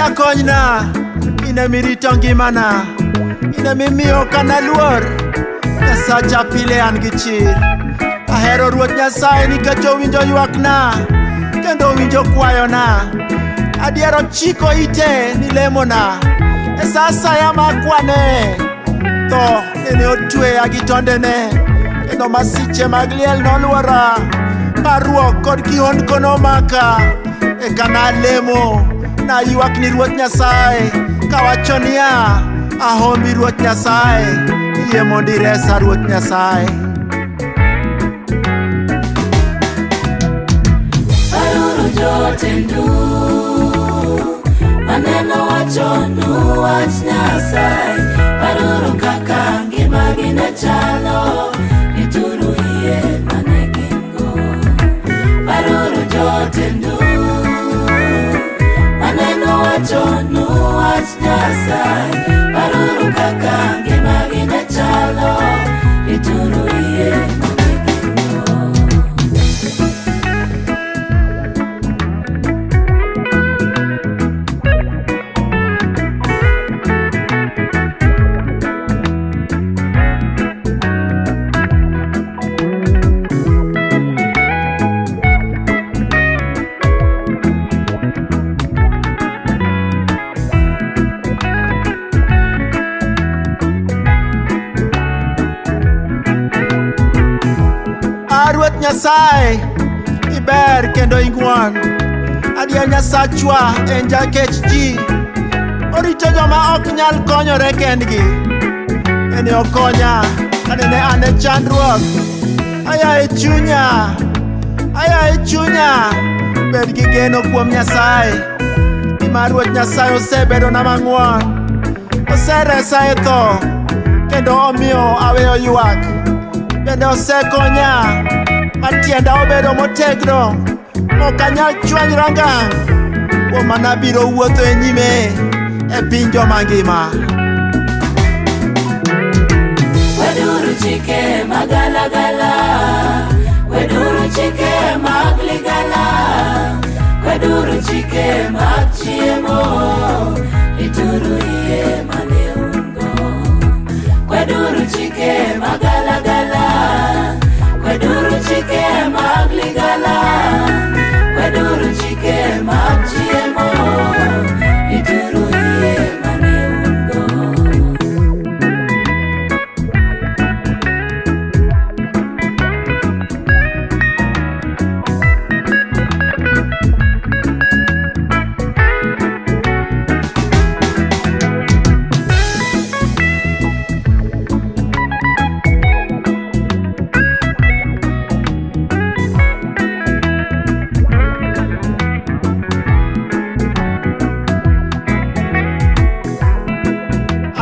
jakonyna, ine mirito ngimana, ine mimiyo kana luor. Nyasacha pile an gi chir. Ahero Ruoth Nyasaye nikech owinjo ywakna kendo owinjo kwayona. Adiero chiko ite ni lemona e sa asaya makwane. Tho nene otweya gi tondene, kendo masiche mag liel noluora. Parruok kod kihondko nomaka, eka nalemo naywak ni Ruoth Nyasaye kawacho niya, ahombi Ruoth Nyasaye, yie mondo iresa Ruoth Nyasaye. Paruru jotendu maneno wachonu wach Nyasaye. Paruru kaka ngimagi ne chalo, ituru yie mane gin-go. Paruru jotendu maneno wachonu wach Nyasaye. Paruru kaka ngimagi ne chalo, ituru yie mane gin-go. Ruoth Nyasaye iber kendo ing'won. Adier Nyasachwa en jakech ji, orito joma ok nyal konyore kendgi. Ene okonya kanene an e chandruok. Aya e chunya bed gi geno kuom Nyasaye. Nimar Ruoth Nyasaye osebedo na mang'won, oseresa e tho kendo omiyo aweyo ywak. Bende osekonya matienda obedo motegno, ok anyal chwanyra ngang'. Kuom mano abiro wuotho e nyime e piny joma ngima. Weduru chike magalagala, weduru chike mag ligala, weduru chike mag chiemo, ituru yie mane un-go. Weduru chike magalagala, weduru chike mag ligala, weduru chike mag chiemo, ituru yie mane un-go.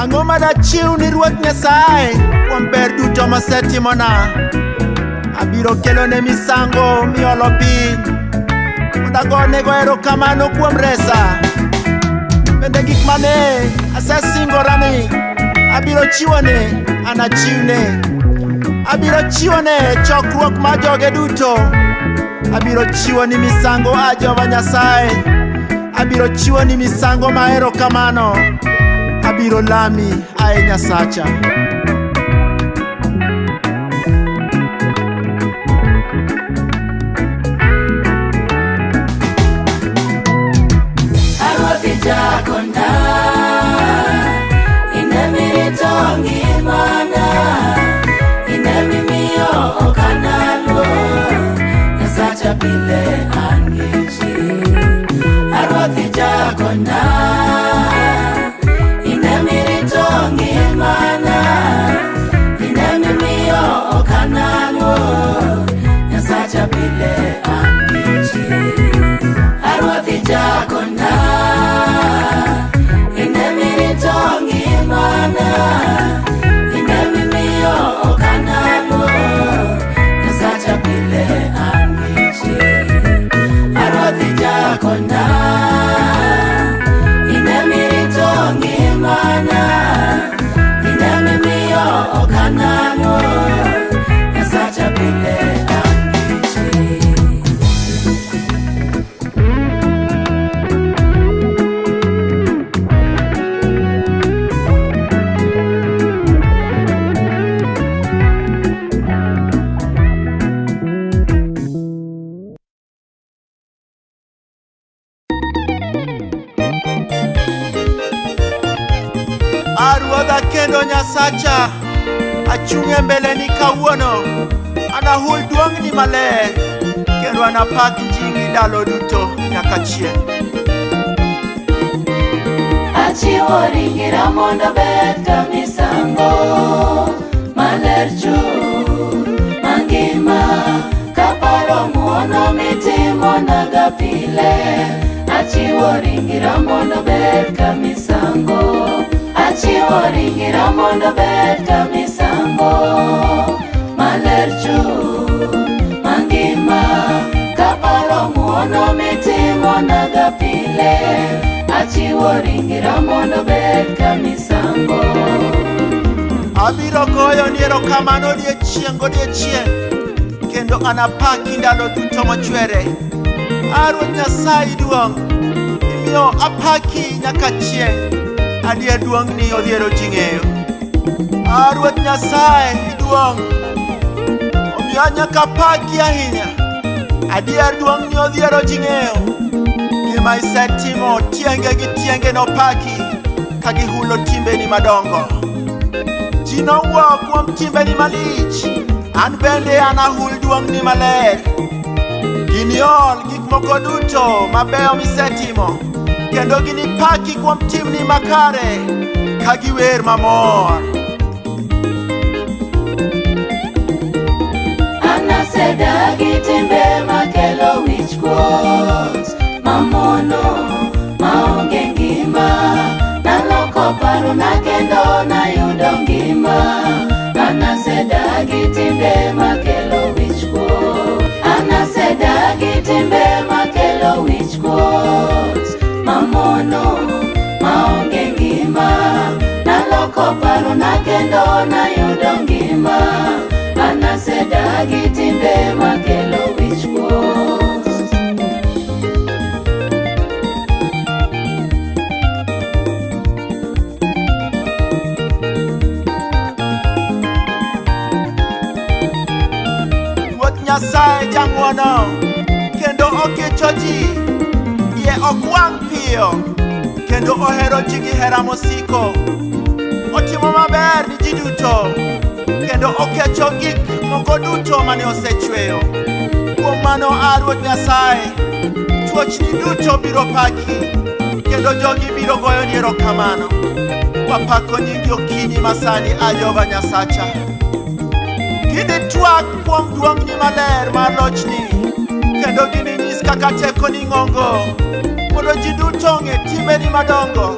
Ang'o madachiw ni Ruoth Nyasaye kuom ber duto mosetimona? Abiro kelone misango miolo piny, mondo agonego erokamano kuom resa. Bende gik mane asesingora ni abiro chiwone, anachiwne. Abiro chiwone chokruok mar joge duto. Abiro chiwoni misango a Jehova Nyasaye. Abiro chiwoni misango ma erokamano. Abiro lami ae Nyasacha. Arwathi jakona, ine mirito ngimana, ine mimiyo ok analuor, Nyasacha pile an gi chir. Arwathi jakona, ine mirito ngimana, anahul duong'ni maler kendo anapak nyingi ndalo duto nyaka chieng'. Achiwo ringira mondo bed ka misango maler chuth mangima, kaparo muono mitimo naga pile. Achiwo ringira mondo bed ka misango, achiwo ringira mondo bed ka misango maler chuth mangima, kaparo muono mitimo naga pile. Achiwo ringira mondo bed ka misango. Abiro goyo ni erokamano odiechieng' godiechieng' kendo anapaki ndalo duto mochwere. Ruoth Nyasaye duong', imiyo apaki nyaka chieng', adier duong'ni odhiero ji ng'eyo. Ruoth Nyasaye duong', omiyo nyaka apaki ahinya, adier duong'ni odhiero ji ng'eyo. Gima isetimo tienge gi tienge nopaki ka gihulo timbeni madongo. Ji nowuok kuom timbeni malich, an bende anahul duong'ni maler. Giniol gik moko duto mabeyo misetimo, kendo ginipaki kuom timni makare ka giwer mamor. Anasedagi timbe makelo wichkuot mamono maonge ngima, naloko paro na kendo nayudo ngima. Anasedagi timbe makelo wichkuot, anasedagi timbe makelo wichkuot mamono maonge ngima, naloko paro na kendo nayudo ngima. Anasedagi timbe makelo wichkuot. Nyasaye jang'wono kendo okecho ji, iye ok wang' piyo kendo ohero ji gi hera mosiko. Otimo maber ni ji duto kendo okecho gik moko duto mane osechweyo. Kuom mano Ruoth Nyasaye, tuochni duto biro paki kendo jogi biro goyo ni erokamano. Wapako nyingi okinyi masani Jehova Nyasacha. Gini twak kuom duong'ni maler mar lochni, kendo gini nyis kaka tekoni ng'ongo, mondo ji duto ong'e timbeni madongo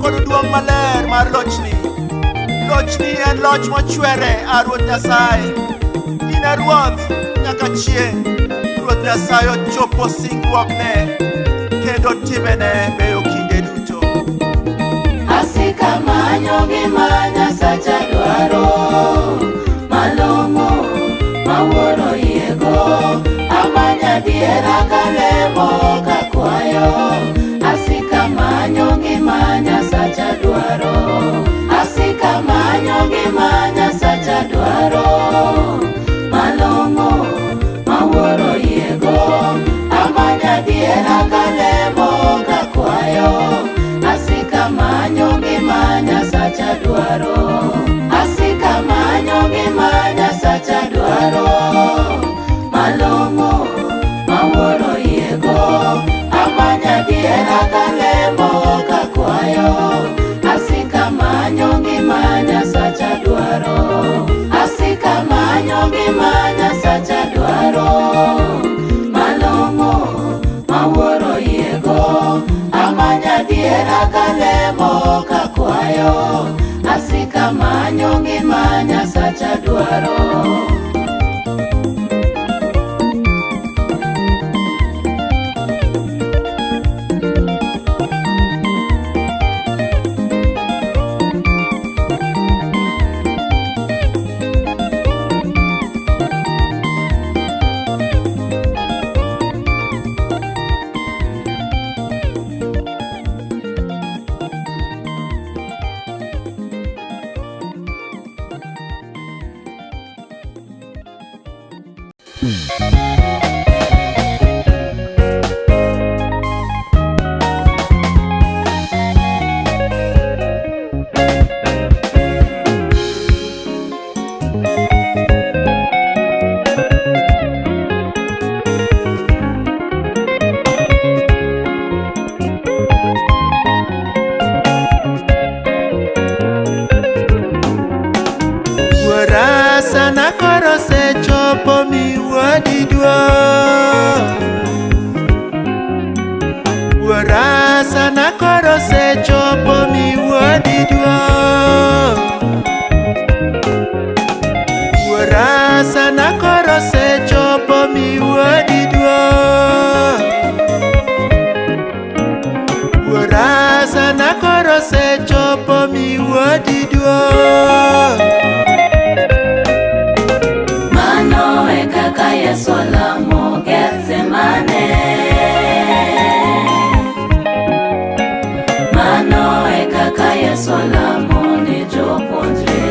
kod duong' maler mar lochni. Lochni en loch mochwere, Ruoth Nyasaye. In e Ruoth nyaka chieng'. Ruoth Nyasaye ochopo singruokne kendo timbene beyo kinde duto. Asika manyo gima Nyasacha dwaro, malong'o mawuoro yego, amanya diera kalemo kakwayo. Asika manyo gima Nyasacha dwaro, asika manyo gima Nyasacha dwaro, malong'o mawuoro yego, amanya diera kalemo kakwayo. Asika manyo gima Nyasacha dwaro, asika manyo gima Nyasacha dwaro, malong'o mawuoro yego, amanya diera kalemo kakwayo. Asika manyo gima Nyasacha dwaro, asika manyo gima Nyasacha dwaro, malong'o mawuoro yego, amanya diera kalemo kakwayo. Asika manyo gima Nyasacha dwaro. wadidwa Warasa na koro sechopo mi wadidwa Warasa na koro sechopo mi wadidwa Warasa na koro sechopo mi wadidwa Mano e kaka Yesu olamo Gethsemane Mano e kaka Yesu olamo ne jopuonjre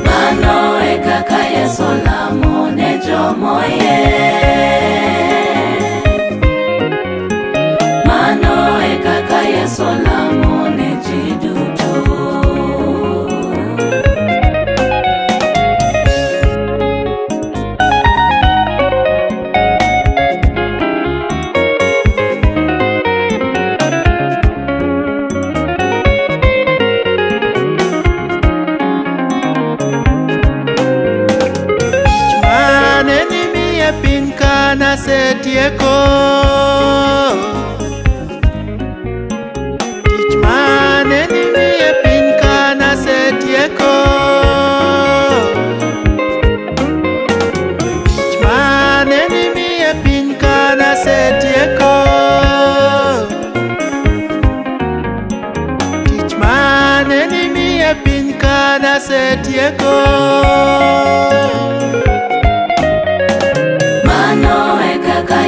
Mano e kaka Yesu olamo ne jomoye Mano e kaka Yesu olamo ne ji duto Na setieko Tich mane ni miye piny ka na setieko Tich mane ni miye piny ka na setieko Tich mane ni miye piny ka na setieko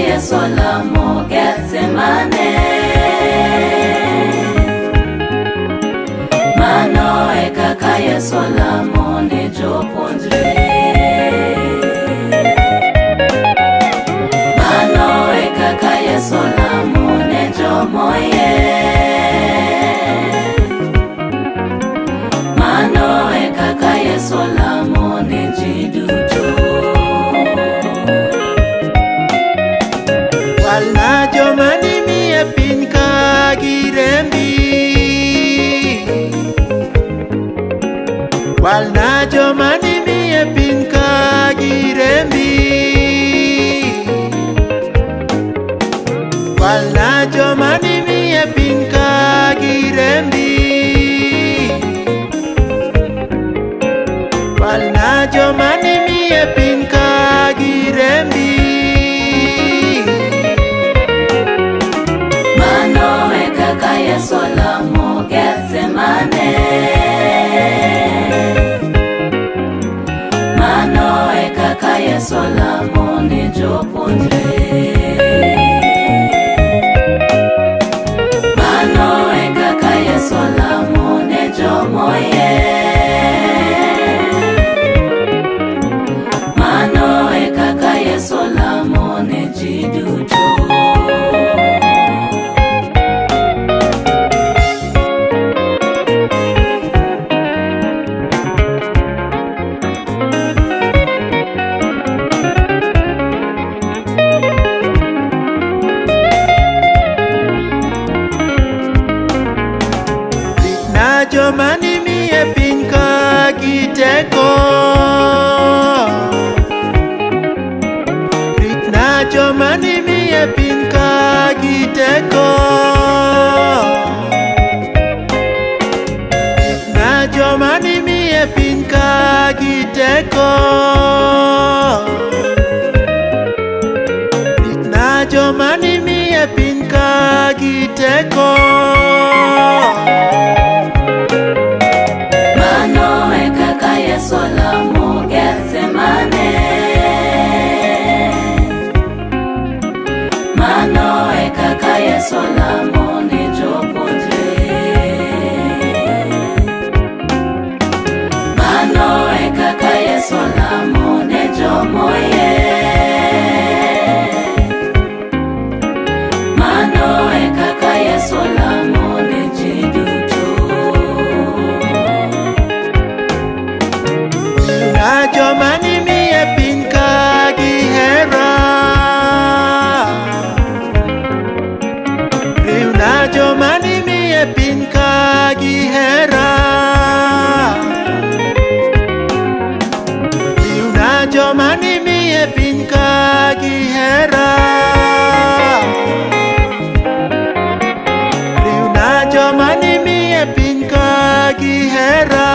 Yesu olamo Gethsemane Mano e kaka Yesu olamo ne jopuonjre Mano e kaka Yesu olamo ne jomoye Mano e kaka Yesu olamo ne ji duto Walna joma ni miye piny ka girembi Walna joma ni miye piny ka girembi Walna joma ni miye piny ka girembi Walna joma ni miye piny ka girembi Kaka Yesu olamo Gethsemane Mano e kaka Yesu olamo ne jopuonjre Mano e kaka Yesu olamo ne jomoye Mano e kaka Yesu olamo ne ji duto Joma ni miye piny ka giteko Ritna joma ni miye piny ka giteko Ritna joma ni miye piny ka giteko Ritna joma ni miye piny ka giteko Yesu olamo Gethsemane Mano e kaka Yesu olamo ne jopuonjre Mano e kaka Yesu olamo ne jomoye Mano e kaka Yesu olamo ne ji duto Joma ni miye piny ka gihera Riwna joma ni miye piny ka gihera joma nimiye piny ka gihera, riwna joma nimiye piny ka gihera.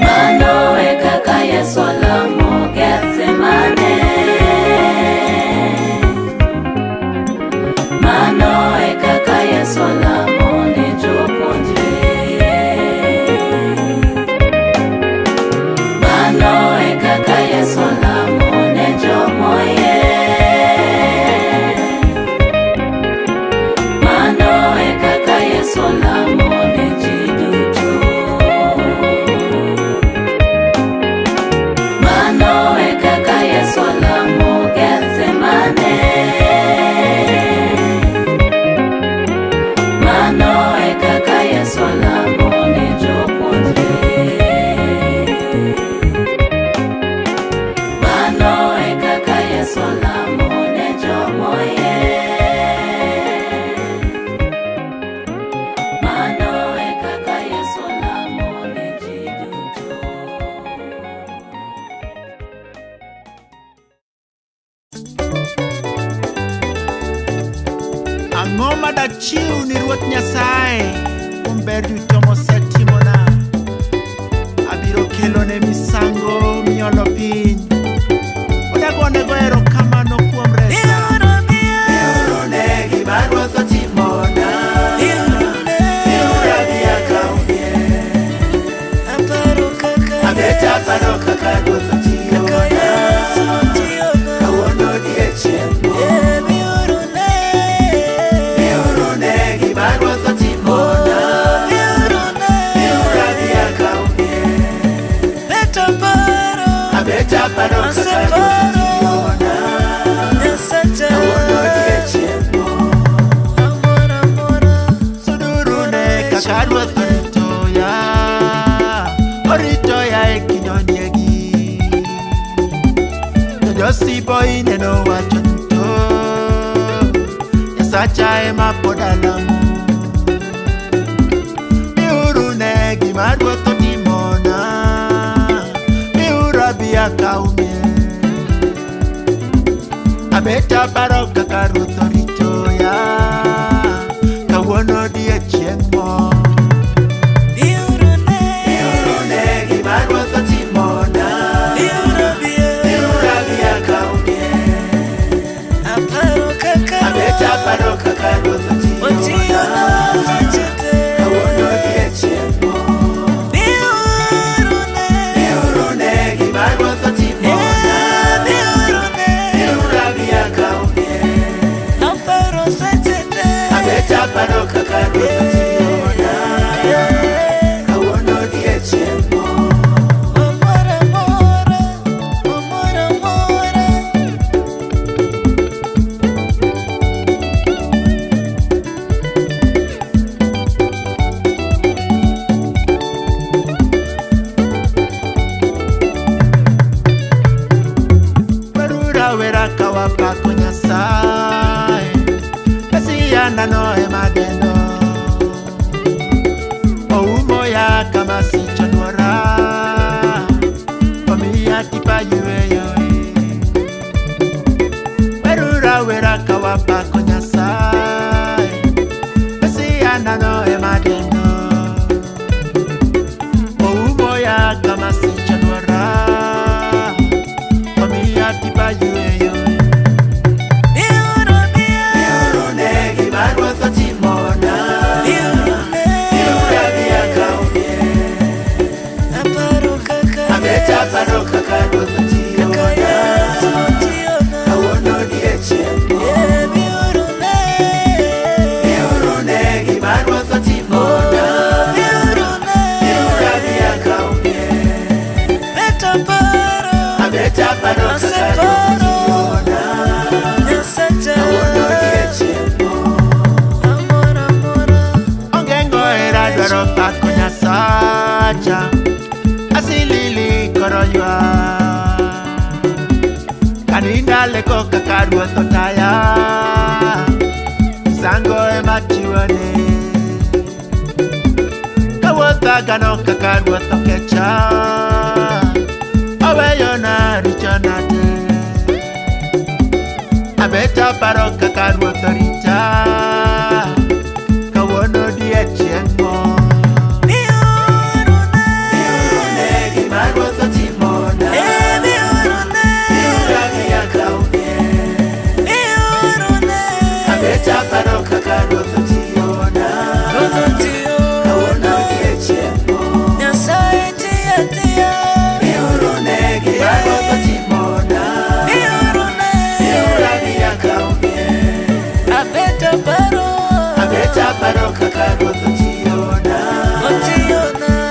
Mano e kaka Yesu olamo Gethsemane. Mano e kaka Yesu olamo ne jopuonjre. Mano e kaka Yesu olamo ne jomoye. Mano e kaka Yesu olamo ne ji duto. Mano e kaka Yesu olamo Gethsemane. Mano e kaka Yesu olamo ne jopuonjre. Mano e kaka Yesu olamo ne jomoye. Mano e kaka Yesu olamo ne ji duto. Ang'o madachiw ni Ruoth Nyasaye kuom ber duto mosetimona? Abiro kelone misango miolo piny, odagonego erokamano kuom resa. Miurone gima Ruoth otimona, miura miya kaunye. Abet aparo kaka Ruoth otiyona, kawuono odiechieng' miurone gima Ruoth otimona, miura miya kaunye. Abet aparo kaka Ruoth otiyona, kawuono odiechieng' sudurune kaka Ruoth oritoya e kinyonyiegi. Josipo ineno wacho duto, Nyasacha ema pod alamo. Miurune gima Ruoth otimona, miura biya kaune. Abet aparo kaka Ruoth oritoya, kawuono odiechieng' moro. Miurune gima Ruoth otimona, miura biya kaune. Abet aparo kaka Ruoth otiyona, kawuono odiechieng' moro. Miurune gima Ruoth otimona, miura biya kaune. Abet aparo kaka Ruoth otiyona, kawuono odiechieng' moro. Werura wera kawapako Nyasaye, Mesiya no ema geno. Oumo ya kama sichonwara, omiya tipa yueyo. Werura wera kawapako Nyasaye, Mesiya no ema geno. Oumo ya kama sichonwara, omiya tipa yueyo. Miurune gima Ruoth otimona, miura biya kaune. Abet aparo kaka Ruoth otiyona, kawuono odiechieng' moro. Miurune gima Ruoth otimona, miura biya kaune. Abet aparo kaka Ruoth otiyona, kawuono odiechieng' moro. Ongengo hera dwaro pako Nyasacha, asilili koro ywa. Kanindale ko kaka Ruoth otaya, misango ema chiwone. Kawuotho agano kaka ruoth okecha, aweyo na richo nade. Abeta paro kaka ruoth orita, kawuono die chieng' mo. Miurune gima ruoth otimona, miuragi akaune. Abeta paro kaka ruoth otiona, kawuono die chieng' mo. Miurune gima ruoth otimona, miuragi akaune. Abeta paro kaka ruoth otiona,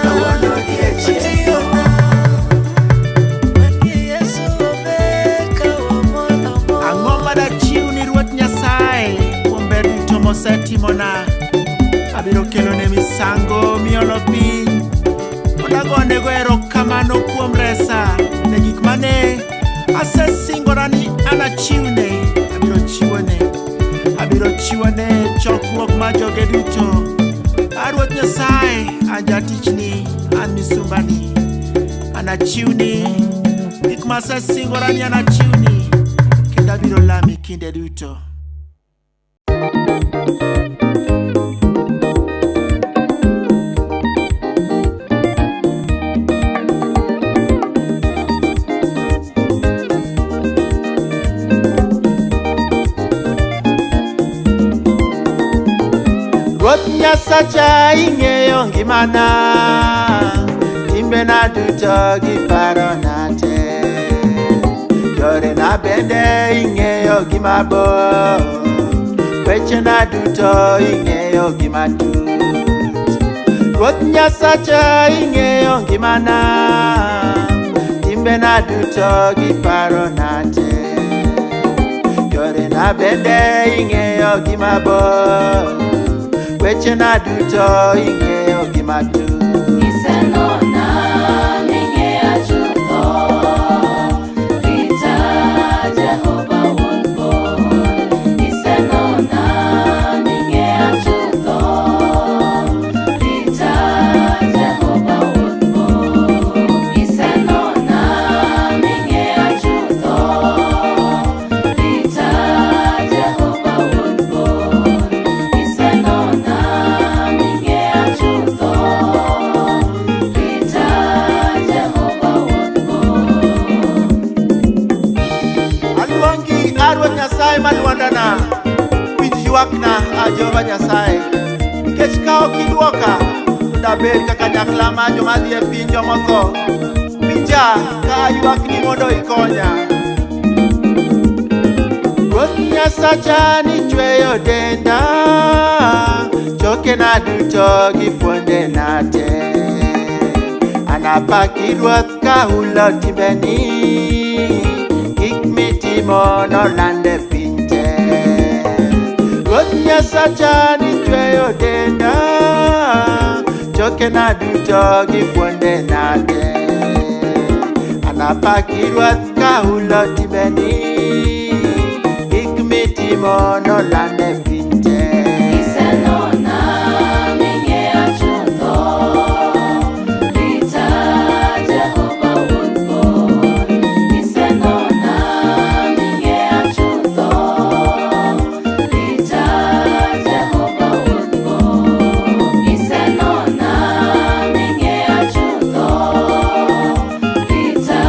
kawuono die chieng' mo. Ang'o madachiw ni Ruoth Nyasaye kuom ber duto mosetimona? Abiro kelone misango miolo piny, odagonego erokamano kuom resa ne gik mane asesingora ni anachiwne. Abiro chiwone chokruok ma joge duto. Ruoth Nyasaye, an jatichni, an misumbani, anachiwni gik ma asesingora ni anachiwni, kendo abiro lami kinde duto. Ruoth Nyasacha, ing'eyo ngimana, timbena duto gi parona te. Yorena bende ing'eyo gi mabor, wechena duto ing'eyo gi matut. Ruoth Nyasacha, ing'eyo ngimana, timbena duto gi parona te. Yorena bende ing'eyo gi mabor, wechena duto ing'eyo gi matut. Isenona ming'eya chutho, rita Jehova wuon bor. Isenona ming'eya chutho, rita Jehova wuon bor. Isenona ming'eya chutho, rita Jehova wuon bor. Isenona ming'eya chutho, rita Jehova wuon bor. Aluongi Ruoth Nyasaye maluondana, winj ywakna Jehova Nyasaye, nikech ka ok idwoka dabed kaka nyakla ma joma dhi e piny jomotho. Winja ka aywakni mondo ikonya. Ruoth Nyasacha, nichweyo denda, chokena duto gi fuondena te. Anapaki Ruoth ka hulo timbeni, gik mitimo nolande piny te. Ruoth Nyasacha, nichweyo denda, chokena duto gi fuondena te. Anapaki Ruoth ka hulo timbeni, gik mitimo nolande piny te. Isenona ming'eya chutho, rita Jehova wuon bor. Isenona ming'eya chutho, rita Jehova wuon bor. Isenona ming'eya chutho, rita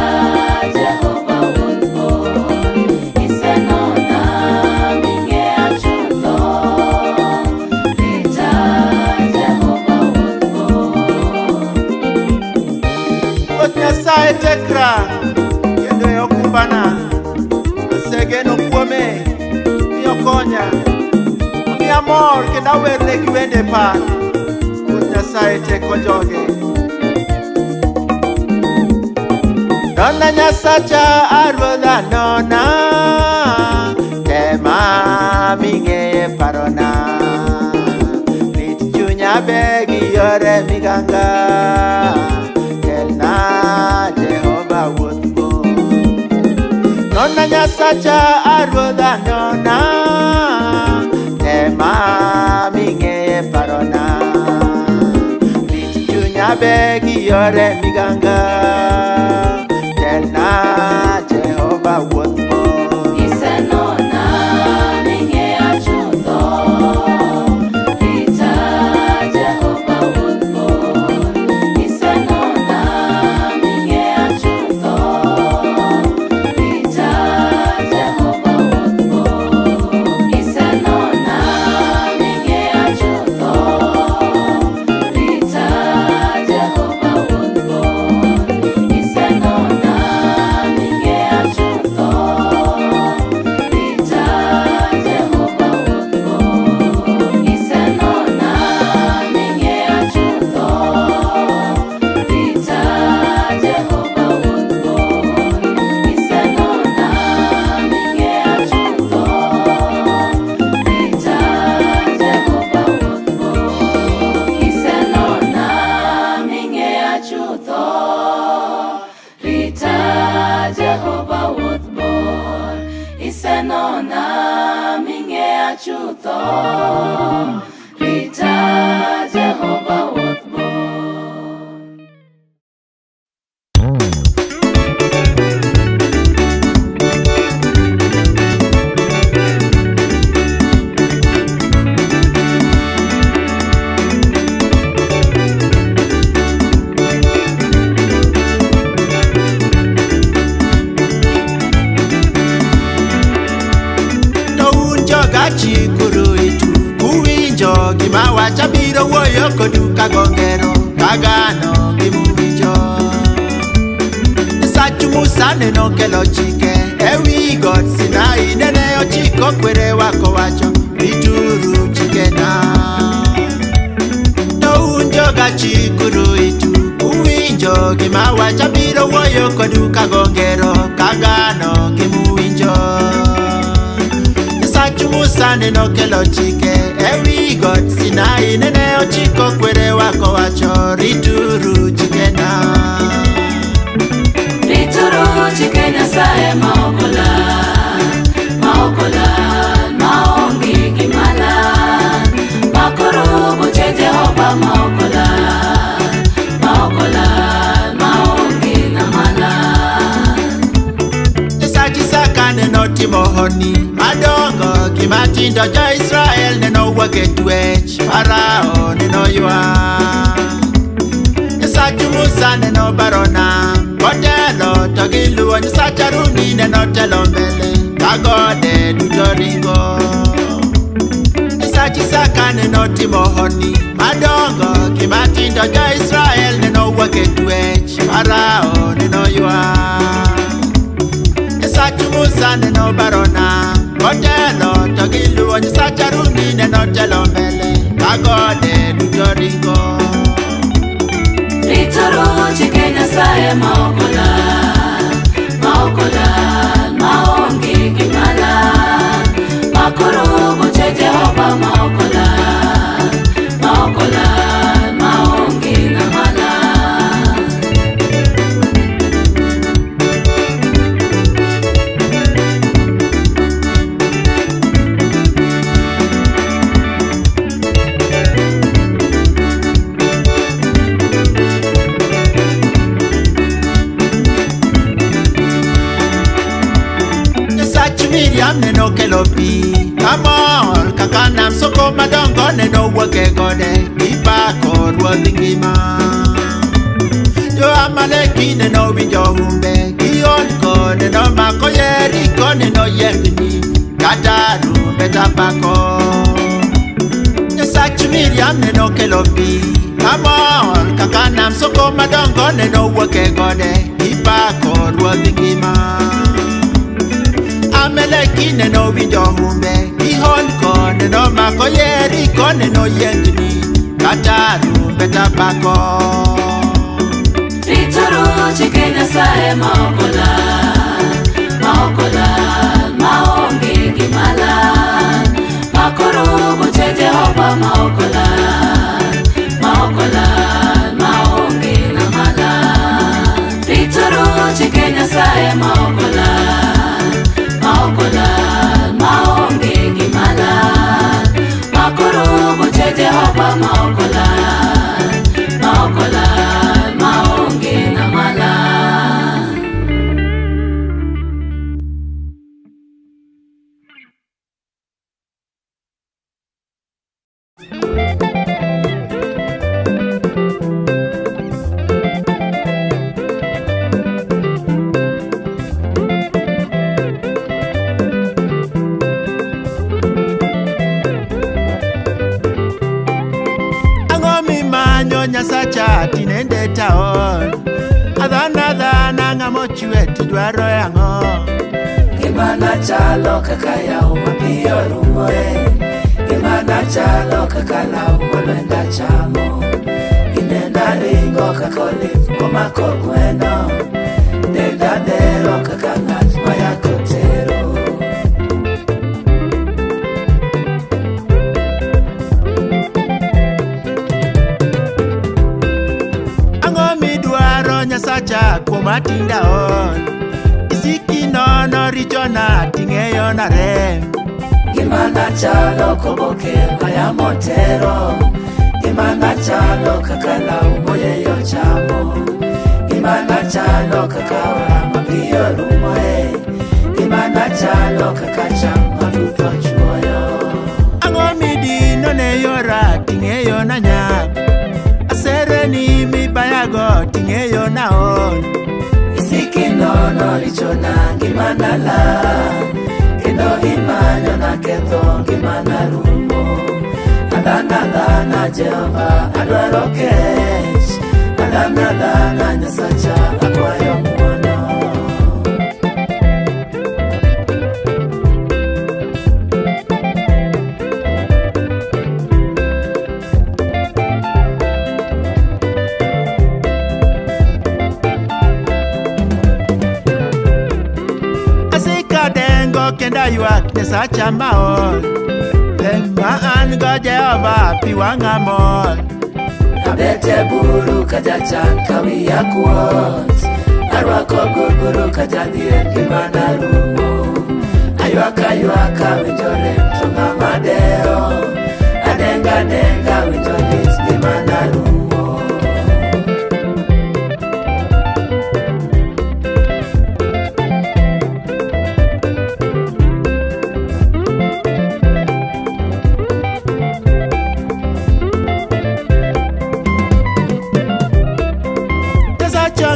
Jehova wuon bor. Isenona ming'eya chutho, rita Jehova wuon bor. Ruoth Nyasaye tekra, kendo e okumbana, asegeno kuome, miyo konya, omiya mor kendo awerne gi wende pak. Ruoth Nyasaye teko joge. Nona Nyasacha, Ruodha nona, tema ming'eye parona. Rit chunya be gi yore miganga, kelna Jehova wuoth bor. Nona Nyasacha, Ruodha nona, tema ming'eye parona. Rit chunya mabe giore miganga tena Jehovah wuoth mor. Isenona ming'eya chutho, rita Jehovah wuoth mor. Isenona ming'eya chutho, rita Jehovah wuoth mor. Isenona ming'eya chutho, rita Jehovah wuoth mor. Isenona ming'eya chutho, rita Jehovah wuoth mor. Isenona ming'eya chutho, rita Jehovah wuoth mor. Isenona ming'eya chutho, rita Jehovah wuoth mor. Isenona ming'eya chutho, rita Jehovah wuoth mor. Isenona ming'eya chutho, rita Jehovah wuoth mor. Chikuru itu kuwinjo gima wacha biro wuoyo kodu kagongero kagano gimuwinjo. Sachu Musa neno kelo chike ewi God Sinai nene ochiko kwerewa kowacho rituru chikena. Tounjo ga chikuru itu kuwinjo gima wacha biro wuoyo kodu kagongero kagano gimuwinjo. Sachu Musa neno kelo chike ewi God Sinai nene ochiko kwerewa kowacho rituru chikena. Rituru chike Nyasaye maokola, maokola, maonge gimala, makoro buche Jehova maokola, maokola, maonge namala. Sachi saka neno timo honi madongo kimatindo jo Israel neno wake twech Farao neno ywa. Sachu Musa neno barona kotelo to giluwo Nyasach Haruni neno telo mbele kagode duto ringo. Sachi saka neno timo honi madongo kimatindo jo Israel neno wake twech Farao neno ywa. Sachu Musa neno barona kotelo to giluwo Nyasach Haruni neno telo mbele kagode duto ringo. Rituru chike Nyasaye maokola, maokola, maonge gimala, makoro buche Jehova maokola, maokola, maonge namala. Miriam neno kelo pi kamol kaka nam soko madongo neno wake gode ipako ruodh ngima. Jo Amaleki neno winjo humbe gionko neno mako Yeriko neno yengni kata rumbe tapako. Nyasach Miriam neno kelo pi kamol kaka nam soko madongo neno wake gode ipako ruodh ngima. Amaleki neno winjo humbe gihonko neno mako Yeriko neno yengni kata rumbe tapako. Rituru chike Nyasaye maokola, maokola, maonge gimala, makoro buche Jehova maokola, maokola, maonge namala. Rituru chike Nyasaye maokola, maokola, maonge gimala, makoro buche Jehova maokola, maokola. adhana ng'amo chwe tidwaro yang'o. Gimana chalo kaka yao mapiyo rumoe, gimana chalo kaka lau molenda chamo, inenda ringo kaka olith komako gweno, denda dhero kaka ng'at mayako tero. Ang'o midwaro Nyasacha kuom atinda on, isiki nono richona ting'eyo na rem. Gimana chalo koboke maya motero, gimana chalo kaka lau moyeyo chamo, gimana chalo kaka ora mapiyo rumoe, gimana chalo kaka cham matutho chwoyo. Ang'o midino ne yora ting'eyo na nyap, asere ni mibayago ting'eyo na on. Isiki nono richona gimana la, kendo imanyo na ketho gimana rumo. Adhana Jehova adwaro kech, adhana Nyasacha akwayo ng'wono. Asika dengo kenda ywak Nyasacha maol, ma an go Jehova pi wang'a mol. Abete buru kajachan kawiya kuot, arwako guguru kajadhier gimana rumo. Aywaka winjore to ng'ama deo, adenga winjo lit gimana rumo.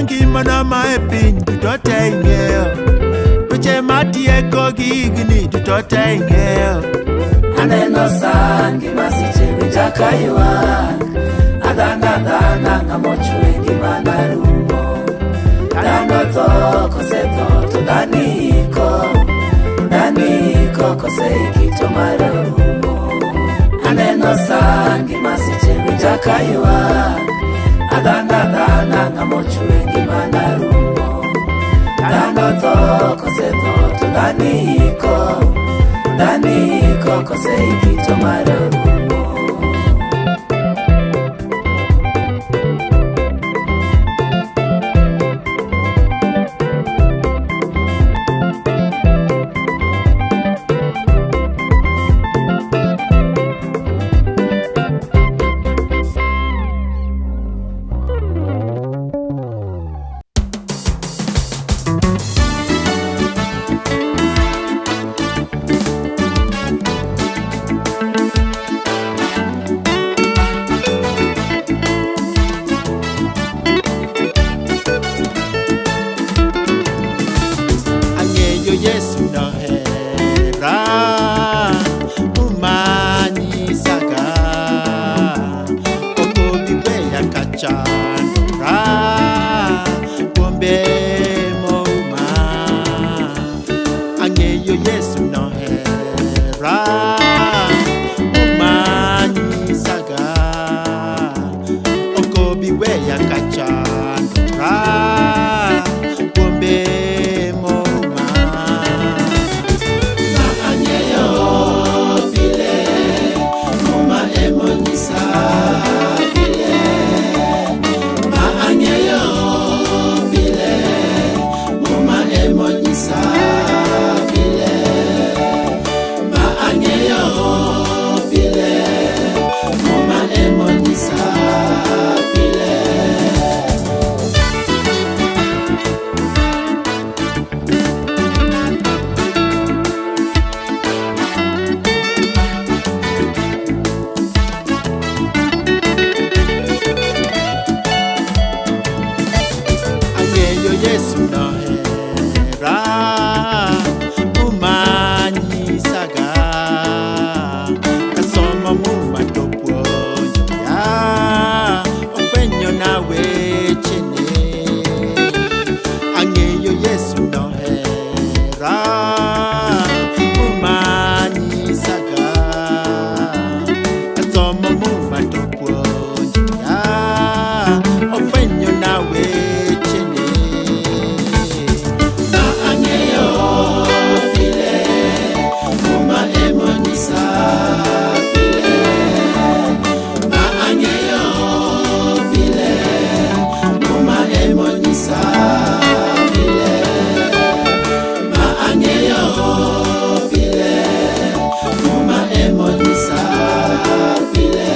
Ngimana ma e piny duto te ing'eyo, weche matieko gigni duto te ing'eyo. Aneno san gima siche winja ka ywak, adhana ng'amo chwe gimana rumo. Dhano tho kose tho to dhani iko kose iki to mar rumo. Aneno san gima siche winja ka ywak, adhana ng'amo chwe gimana rumo. Dhano tho kose tho to dhani iko kose iki to mar rumo. Yesu nohera umanyisaga, okobiweya kachandora kuombe mouma. Ang'eyo Yesu nohera umanyisaga, okobiweya kachandora kuombe wechene ma ang'eyo pile kuma emonisa pile ma ang'eyo pile kuma emonisa pile ma ang'eyo pile kuma emonisa pile.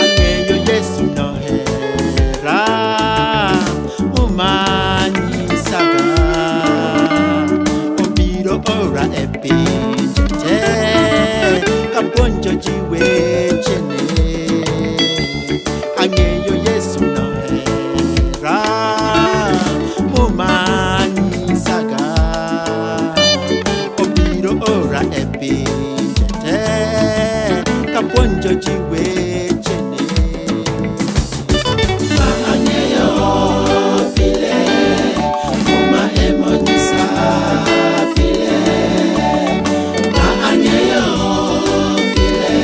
Ang'eyo Yesu nohera umanyisaga obiro ora e pinje te kapuonjo ji wechene. Ang'eyo Yesu nohera umanyisaga obiro ora e pinje te kapuonjo ji wechene. Ma ang'eyo pile kuma emonisa pile ma ang'eyo pile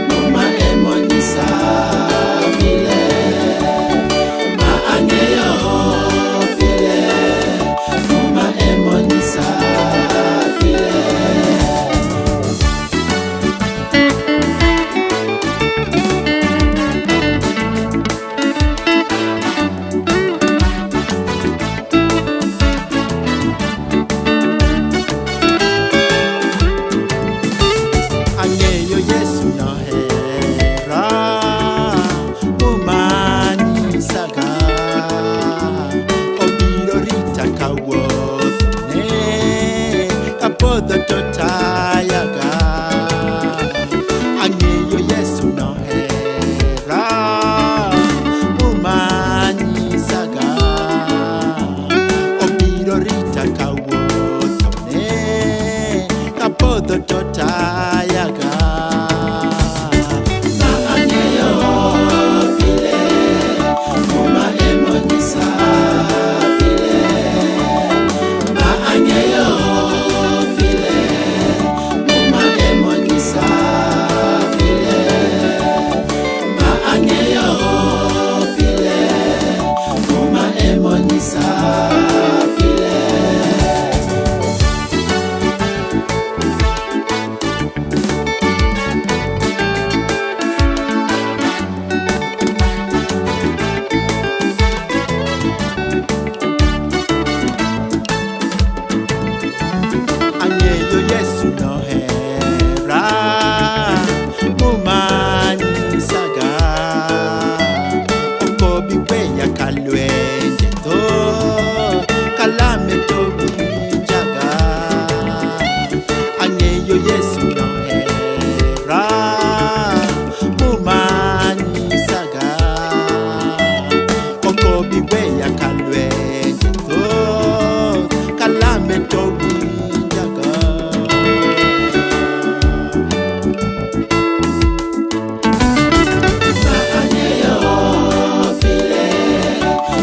kuma emonisa pile ma ang'eyo pile kuma emonisa pile. Ang'eyo Yesu nohera umanyisaga obiro rita kawuothne kapodho to tayaga. Ang'eyo Yesu nohera umanyisaga obiro rita kawuothne kapodho to tayaga. Ma ang'eyo pile kuma emonisa pile ma ang'eyo pile kuma emonisa pile ma ang'eyo pile kuma emonisa pile. Ang'eyo Yesu nohera umanyisaga okobi weya kalwenje to kalame to winjaga. Ang'eyo Yesu nohera umanyisaga okobi weya kalwenje to kalame to winjaga. Ma ang'eyo pile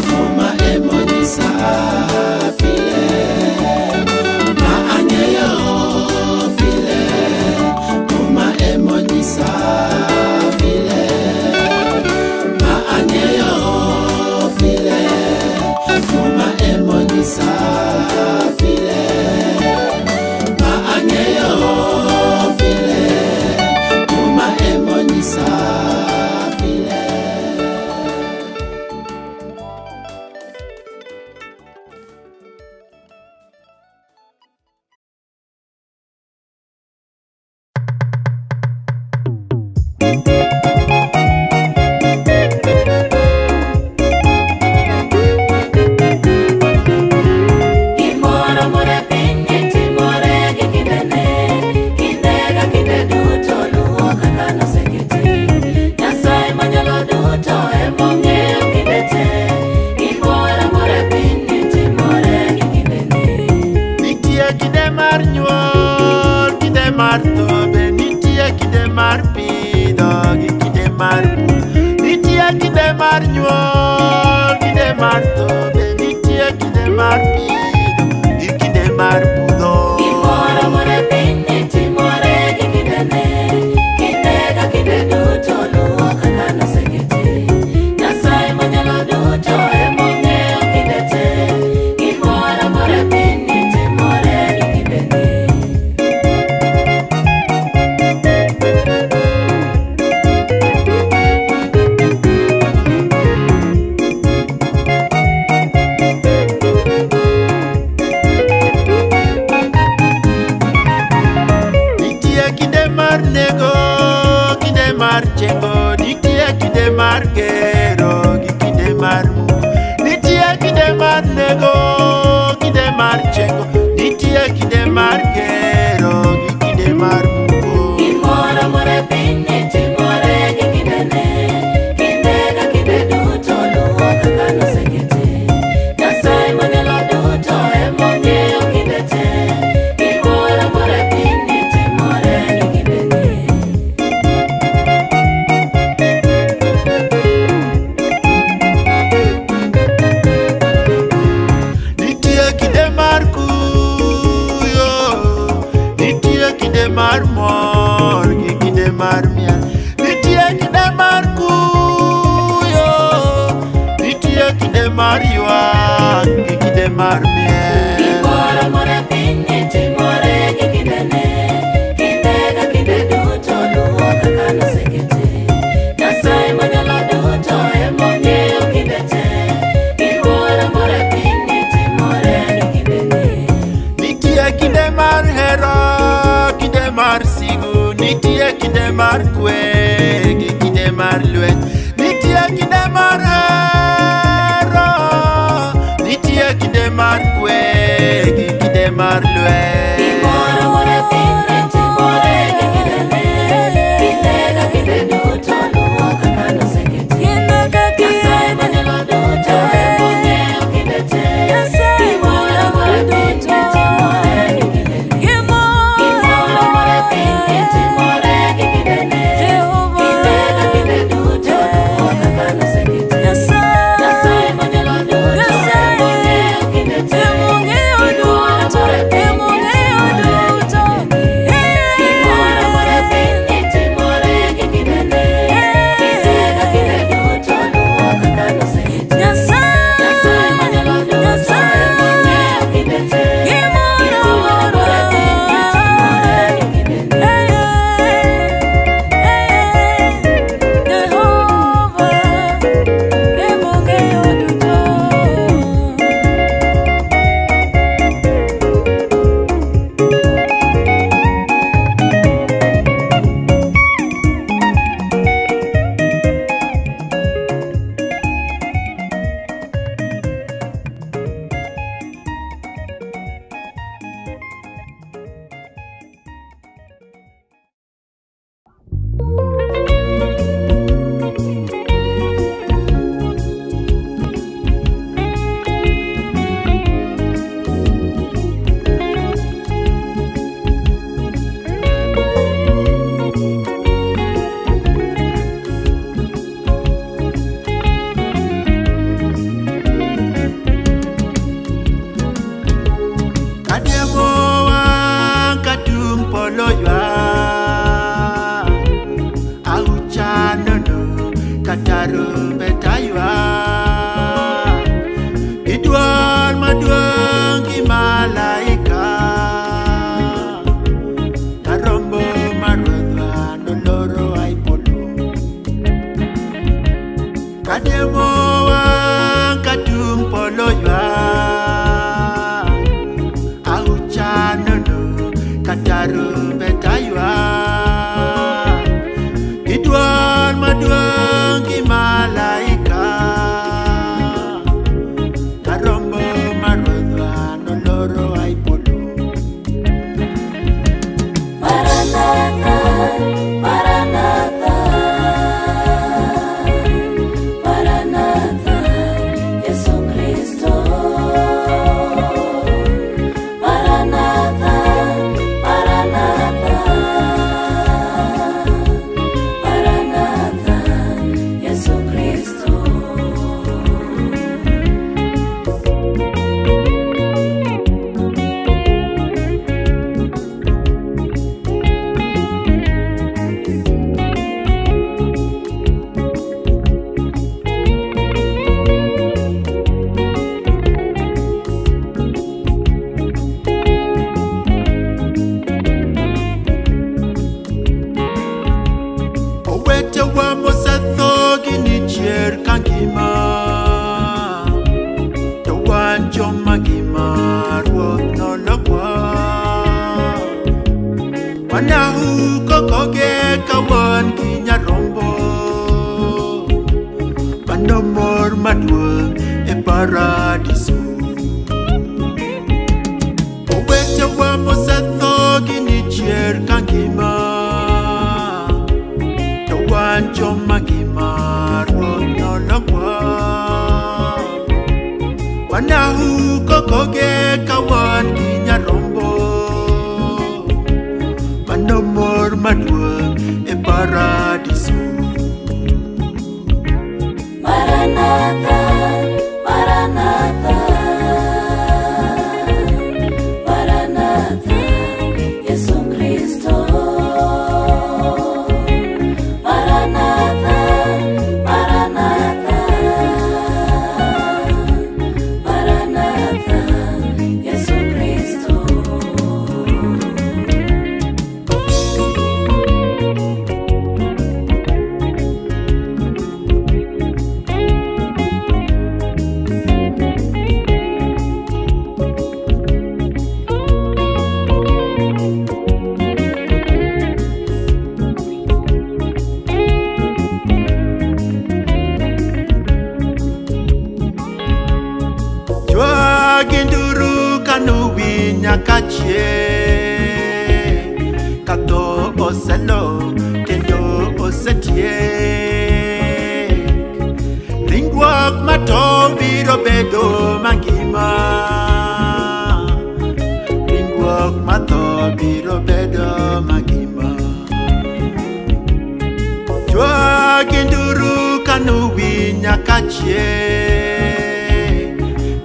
kuma emonisa pile ma ang'eyo pile kuma emonisa pile ma ang'eyo pile kuma emonisa pile ma ang'eyo pile kuma emonisa pile. mar tho, be nitie kinde mar pidho gi kinde mar pudho. Gimoro amora e piny timore gi kindene, kinde ka kinde duto luwo kaka nosekete. Nyasaye manyalo duto emong'eyo kinde te, gimoro amora e piny timore gi kindene. Nitie kinde mar nego, kinde mar chengo, nitie kinde mar gero gi kinde mar muko. Nitie kinde mar nego, kinde mar chengo, nitie kinde mar gero gi kinde mar muko. Gimoro amora e piny timore gi kindene, kinde ka kinde duto luwo kaka nosekete. Nyasaye manyalo duto emong'eyo kinde te, gimoro amora e piny timore gi kindene. Nitie kinde mar kuyo, nitie kinde mar mor gi kinde mar miel. Nitie kinde mar kuyo, nitie kinde mar ywak gi kinde mar miel. Gimoro amora e piny timore gi kindene, kinde ka kinde duto luwo kaka nosekete. Nyasaye manyalo duto emong'eyo kinde te, gimoro amora e piny timore gi kindene. Nitie kinde mar hero, kinde mar sigu, nitie kinde mar kwe gi kinde mar lweny. Nitie kinde mar hero, nitie kinde mar kwe gi kinde mar lweny. Gimoro amora e piny timore gi kindene, kinde ka kinde duto luwo kaka nosekete. Nyasaye manyalo duto emong'eyo kinde te, gimoro amora e piny timore gi kindene. Gimoro amora e piny timore gi kindene, kinde ka kinde duto luwo kaka nosekete. Nyasaye manyalo duto emong'eyo kinde te, gimoro amora e piny timore gi kindene. Gimoro amora e piny timore gi kindene, kinde ka kinde duto luwo kaka nosekete. Nyasaye manyalo duto emong'eyo kinde te, gimoro amora e piny timore gi kindene. Kadiemo wang' katung' polo ywak, auchanono kata rumbet aywak. Gi dwol maduong' gi malaika, Nyarombo mar Ruodhwa noloro ai polo. Kadiemo wang' katung' polo ywak, auchanono kata rumbet aywak. Gi dwol maduong' gi malaika, kawan kinyarombo manomor maduong e paradiso. Owete wa mosetho gini chier kangima to wan joma gima ruoth nolokwa wanahu kokoge kawan kinyarombo manomor maduong e paradiso. Maranatha, Maranatha, Maranatha, Yesu Kristo. Maranatha, Maranatha, Maranatha, Yesu Kristo. Genduru kanu winya kachie kato oselo kendo osetie ringwak mato biro bedo mangima ringwak mato biro bedo mangima jwa genduru kanu winya kachie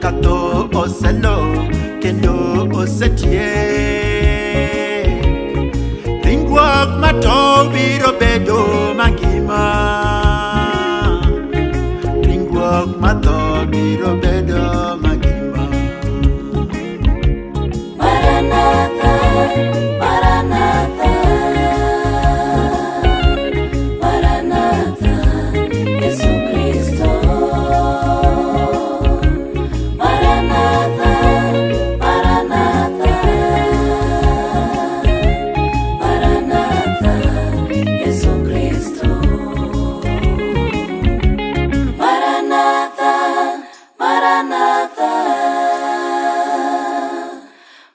kato oselo kendo osetie ringwak mato biro bedo mangima ringwak mato biro bedo mangima. Maranatha, Maranatha, Maranatha, Yesu Kristo. Maranatha, Maranatha, Maranatha, Yesu Kristo. Maranatha, Maranatha,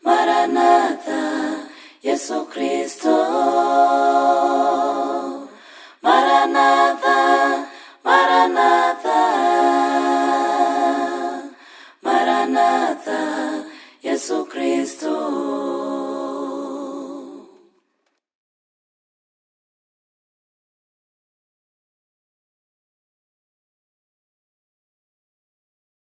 Maranatha, Yesu Kristo. Maranatha, Maranatha, Maranatha, Yesu Kristo.